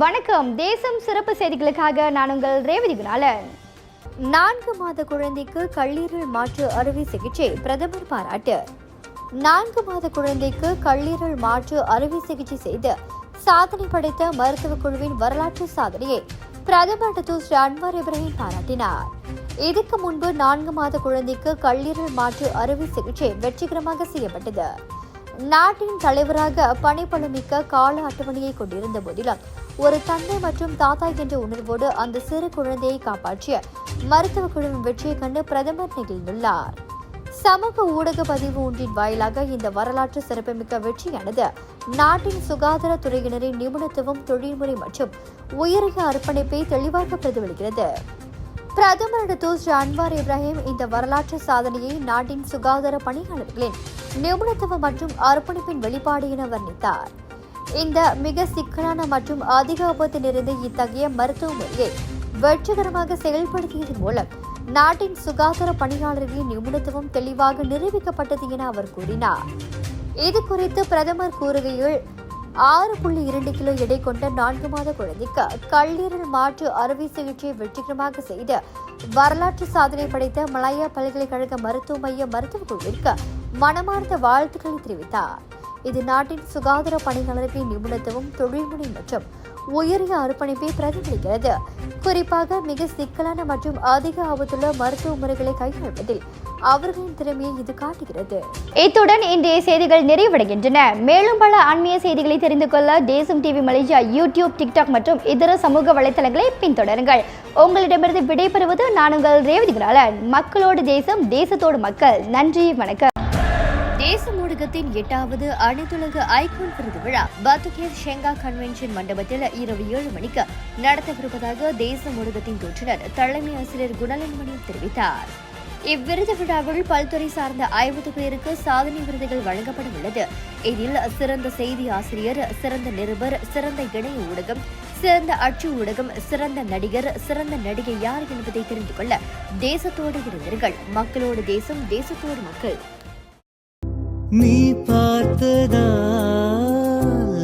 வணக்கம். தேசம் சிறப்பு செய்திகளுக்காக நான் உங்கள் ரேவதி குணாலன். 4 மாத குழந்தைக்கு கல்லீரல் மாற்று அறுவை சிகிச்சை, பிரதமர் பாராட்டு. 4 மாத குழந்தைக்கு கல்லீரல் மாற்று அறுவை சிகிச்சை செய்து சாதனை படைத்த மருத்துவக் குழுவின் வரலாற்று சாதனையை பிரதமர் டத்தூஸ்ரீ அன்வார் இப்ராஹிம் பாராட்டினார். இதுக்கு முன்பு 4 மாத குழந்தைக்கு கல்லீரல் மாற்று அறுவை சிகிச்சை வெற்றிகரமாக செய்யப்பட்டது. நாட்டின் தலைவராக பணிபளுமிக்க கால அட்டவணையை கொண்டிருந்த போதிலும் ஒரு தந்தை மற்றும் தாத்தா என்ற உணர்வோடு அந்த சிறு குழந்தையை காப்பாற்றிய மருத்துவக் குழுவின் வெற்றியை கண்டு பிரதமர் நெகிழ்ந்துள்ளார். சமூக ஊடக பதிவு ஒன்றின் வாயிலாக இந்த வரலாற்று சிறப்புமிக்க வெற்றியானது நாட்டின் சுகாதாரத்துறையினரின் நிபுணத்துவம், தொழில்முறை மற்றும் உயரிய அர்ப்பணிப்பை தெளிவாக பிரதிபலிக்கிறது. பிரதமர் டத்தூஸ்ரீ அன்வார் இப்ராஹிம் இந்த வரலாற்று சாதனையை நாட்டின் சுகாதார பணியாளர்களின் நிபுணத்துவம் மற்றும் அர்ப்பணிப்பின் வெளிப்பாடு என வர்ணித்தார். இந்த மிக சிக்கலான மற்றும் அதிக ஆபத்து நிறைந்த இத்தகைய மருத்துவ முறையை வெற்றிகரமாக செயல்படுத்தியதன் மூலம் நாட்டின் சுகாதார பணியாளர்களின் நிபுணத்துவம் தெளிவாக நிரூபிக்கப்பட்டது என அவர் கூறினார். இது குறித்து பிரதமர் கூறுகையில் 6.2 கிலோ எடை கொண்ட 4 மாத குழந்தைக்கு கல்லீரல் மாற்று அறுவை சிகிச்சையை வெற்றிகரமாக செய்து வரலாற்று சாதனை படைத்த மலாயா பல்கலைக்கழக மருத்துவ மைய மருத்துவக் குழுவிற்கு மனமார்ந்த வாழ்த்துக்களை தெரிவித்தார். இது நாட்டின் சுகாதார பணியாளர்களின் நிபுணத்துவம், தொழில்முறை மற்றும் உயரிய அர்ப்பணிப்பை பிரதிபலிக்கிறது. குறிப்பாக மிக சிக்கலான மற்றும் அதிக ஆபத்துள்ள மருத்துவ முறைகளை கையாள்வதில் அவர்களின் திறமையை இது காட்டுகிறது. இத்துடன் இன்றைய செய்திகள் நிறைவடைகின்றன. மேலும் பல ஆன்மீக செய்திகளை தெரிந்து கொள்ள தேசம் டிவி மலேசியா யூடியூப், டிக்டாக் மற்றும் இதர சமூக வலைதளங்களை பின்தொடருங்கள். உங்களிடமிருந்து விடைபெறுவது நான் உங்கள் ரேவதி குணாலன். மக்களோடு தேசம், தேசத்தோடு மக்கள். நன்றி, வணக்கம். தேசம் ஊடகத்தின் 8வது அனைத்துலக ஐகோன் விருது விழா பத்துகேத் ஷெங்கா கன்வென்ஷன் மண்டபத்தில் இரவு 7 மணிக்கு நடத்தவிருப்பதாக தேசம் ஊடகத்தின் தோற்றுநர் தலைமை ஆசிரியர் குணலன்மணி தெரிவித்தார். இவ்விருது விழாவில் பல்துறை சார்ந்த 50 பேருக்கு சாதனை விருதுகள் வழங்கப்பட உள்ளது. இதில் சிறந்த செய்தி ஆசிரியர், சிறந்த நிருபர், சிறந்த இணைய ஊடகம், சிறந்த அச்சு ஊடகம், சிறந்த நடிகர், சிறந்த நடிகை யார் என்பதை தெரிந்து கொள்ள தேசத்தோடு இருந்தீர்கள். மக்களோடு தேசம், தேசத்தோடு மக்கள். நீ பார்த்ததால்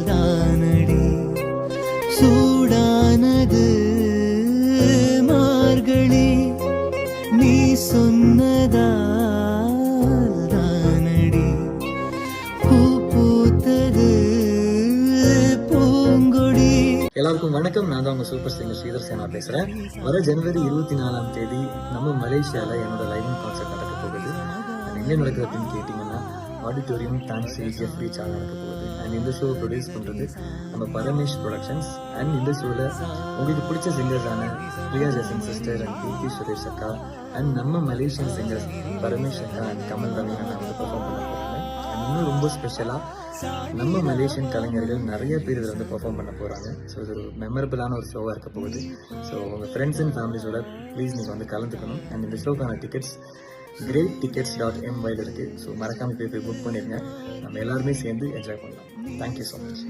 தானடி சூடானது மார்கழி, நீ சொன்னதால் தானடி பூ பூத்தது பூங்கொடி. எல்லாருக்கும் வணக்கம். நான் தான் உங்க சூப்பர் சிங்கர் ஸ்ரீதர் சேனா பேசுறேன். வர ஜனவரி 24ஆம் தேதி நம்ம மலேசியால என்னோட லைவ் கான்சர்ட் நடக்க போகுது. அது எங்க நடக்கிறதுன்னு கேட்டீங்கன்னா ஆடிட்டோரியம் டான்ஸி ஜெஃப்ரி சால் நடக்க போகுது. அண்ட் இந்த ஷோவை ப்ரொடியூஸ் பண்ணுறது நம்ம பரமேஷ் ப்ரொடக்ஷன்ஸ். அண்ட் இந்த ஷோவில் உங்களுக்கு பிடிச்ச சிங்கர்ஸான Priya Jason sister and Keerthy Suresh அக்கா அண்ட் நம்ம மலேசியன் சிங்கர்ஸ் பரமேஷ் அக்கா அண்ட் கமல் ரவி அண்ணா வந்து பெர்ஃபார்ம் பண்ண போகிறாங்க. அண்ட் இன்னும் ரொம்ப ஸ்பெஷலாக நம்ம மலேசியன் கலைஞர்கள் நிறைய பேர் இதில் வந்து பெர்ஃபார்ம் பண்ண போகிறாங்க. ஸோ இது ஒரு மெமரபிளான ஒரு ஷோவாக இருக்க போகுது. ஸோ உங்கள் ஃப்ரெண்ட்ஸ் அண்ட் ஃபேமிலிஸோட ப்ளீஸ் நீங்கள் வந்து கலந்துக்கணும். அண்ட் இந்த ஷோக்கான டிக்கெட்ஸ் greattickets.my இருக்கு. ஸோ மறக்காம போய் புக் பண்ணிருங்க. நம்ம எல்லாருமே சேர்ந்து என்ஜாய் பண்ணலாம். Thank you so much.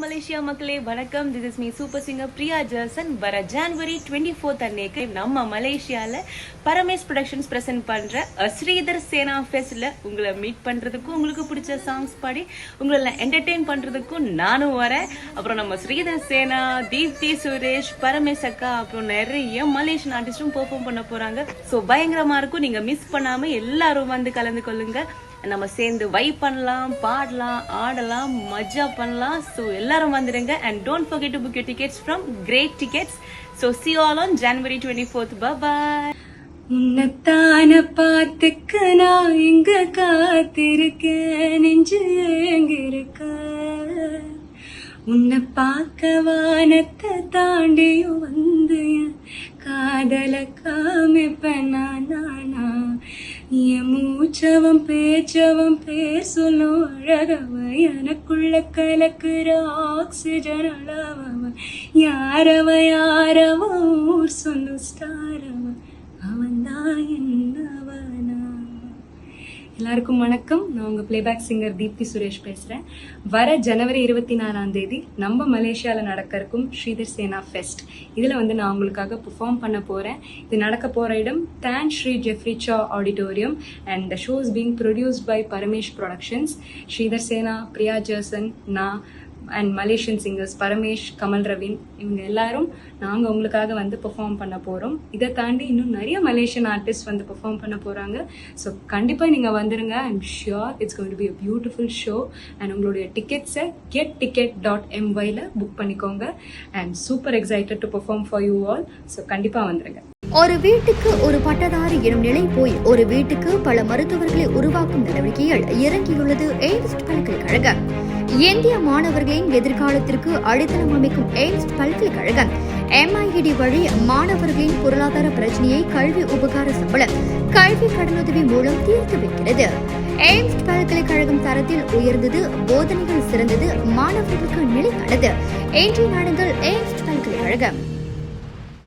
மலேசியா மக்களே வணக்கம். This is me super singer Priya Jason. வர ஜனவரி 24 அன்னைக்கு நம்ம மலேசியால பரமேஷ் ப்ரொடக்ஷன்ஸ் பிரசன்ட் பண்ற ஸ்ரீதர் சேனா ஃபெஸ்ட்ல உங்களை மீட் பண்றதுக்கும், உங்களுக்கு பிடிச்ச சாங்ஸ் பாடி உங்களை என்டர்டெயின் பண்றதுக்கும் நானும் வரேன். அப்புறம் நம்ம ஸ்ரீதர் சேனா, தீப்தி சுரேஷ், பரமேஷ் அக்கா, அப்புறம் நிறைய மலேசியன் ஆர்டிஸ்டும் பெர்ஃபார்ம் பண்ண போறாங்க. ஸோ பயங்கரமா இருக்கும். நீங்க மிஸ் பண்ணாம எல்லாரும் வந்து கலந்து கொள்ளுங்க. நம்ம சேர்ந்து வைப் பண்ணலாம், பாடலாம், ஆடலாம், மஜா பண்ணலாம். ஸோ எல்லாரும் வந்துடுங்க. And don't forget to book your tickets from great tickets. So see you all on January 24th. Bye-bye. உன்னைத்தான பார்த்துக்க நான் எங்க காத்திருக்கேன், நெஞ்சு எங்கிருக்க உன்னை பார்க்க வானத்தை தாண்டியும் வந்து காதல காமிப்பேன் நானா. என் மூச்சவன் பேச்சவன் பேர் சொல்லும் அழகவ, எனக்குள்ள கலக்குற ஆக்சிஜன் அளவவன், யாரவ ஊர் சொல்லும் ஸ்டாரவன், அவன்தான் என்னவனா. எல்லாருக்கும் வணக்கம். நான் உங்கள் பிளேபேக் சிங்கர் தீப்தி சுரேஷ் பேசுகிறேன். வர ஜனவரி 24 நம்ம மலேசியாவில் நடக்க இருக்கும் ஸ்ரீதர் சேனா ஃபெஸ்ட். இதில் நான் உங்களுக்காக பெர்ஃபார்ம் பண்ண போகிறேன். இது நடக்க போகிற இடம் தான் Sri Jeffrey Cheah auditorium and the show is being produced by Paramesh productions. Sridhar Sena, Priya Jerson, நான் and Malaysian singers Paramesh, Kamal Raveen, இவங்க எல்லாரும் நாங்கள் உங்களுக்காக பெர்ஃபார்ம் பண்ண போகிறோம். இதை தாண்டி இன்னும் நிறைய மலேசியன் ஆர்டிஸ்ட் பெர்ஃபார்ம் பண்ண போகிறாங்க. ஸோ கண்டிப்பாக நீங்கள் வந்துடுங்க. I am sure it's going to be a beautiful show. And உங்களுடைய டிக்கெட்ஸை getticket.my புக் பண்ணிக்கோங்க. And super excited to perform for you all. So கண்டிப்பாக வந்துடுங்க. ஒரு வீட்டுக்கு ஒரு பட்டதாரி எனும் நிலை போய் ஒரு வீட்டுக்கு பல மருத்துவர்களை உருவாக்கும் நடவடிக்கையில் இறங்கியுள்ளது எய்ம்ஸ் பல்கலைக்கழகம். இந்திய மாணவர்களின் எதிர்காலத்திற்கு அடித்தளம் அமைக்கும் எய்ம்ஸ் பல்கலைக்கழகம் MIED வழி மாணவர்களின் பொருளாதார பிரச்சனையை கல்வி உபகார சம்பளம், கல்வி கடனுதவி மூலம் தீர்த்து வைக்கிறது. எய்ம்ஸ் பல்கலைக்கழகம் தரத்தில் உயர்ந்தது, போதனைகள் சிறந்தது, மாணவர்களுக்கு நிலையானது. இன்றைய நாடுகள் எய்ம்ஸ் பல்கலைக்கழகம்.